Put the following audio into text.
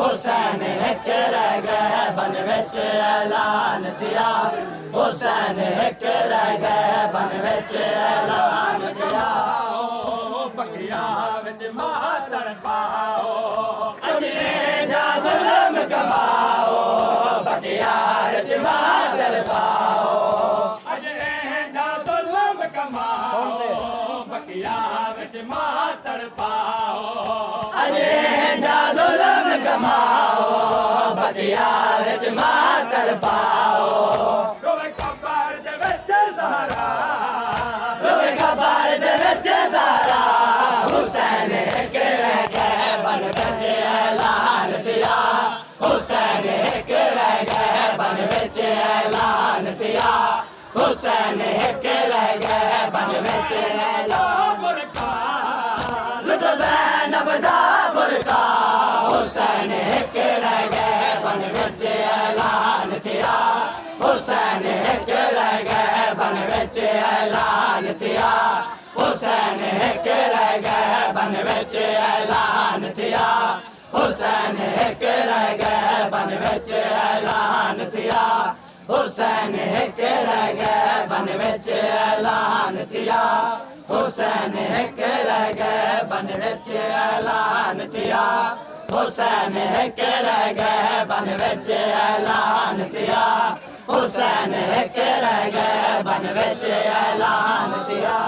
हुसैन एक रह गए बन विच ऐलान थिया हुसैन एक रह गए बन विच ऐलान थिया बगिया विच मातड़ पाओ अंग्रेजा जुल्म कमाओ बगिया विच मातड़ पाओ अंग्रेजा जुल्म कमाओ बगिया विच मातड़ पाओ अंग्रेजा जुल्म कमाओ बगिया विच मातड़ पाओ रोवे कबर दे विच ज़हरा रोवे कबर दे विच ज़हरा हुसैन एक रह गए बन विच ऐलान थिया हुसैन एक रह गए बन विच ऐलान थिया हुसैन एक रह गए बन विच ऐलान बुरका लुट ज़ैनब दा बुरका हुसैन एक रह गए बन विच ऐलान थिया हुसैन एक रह गए बन विच ऐलान थिया हुसैन एक रह गए बन विच ऐलान थिया हुसैन एक रह गए बन विच ऐलान थिया हुसैन एक रह गए बन विच ऐलान थिया हुसैन एक रह गए बन विच ऐलान थिया हुसैन एक रह गए बन विच ऐलान थिया हुसैन एक रह गए बन विच ऐलान थिया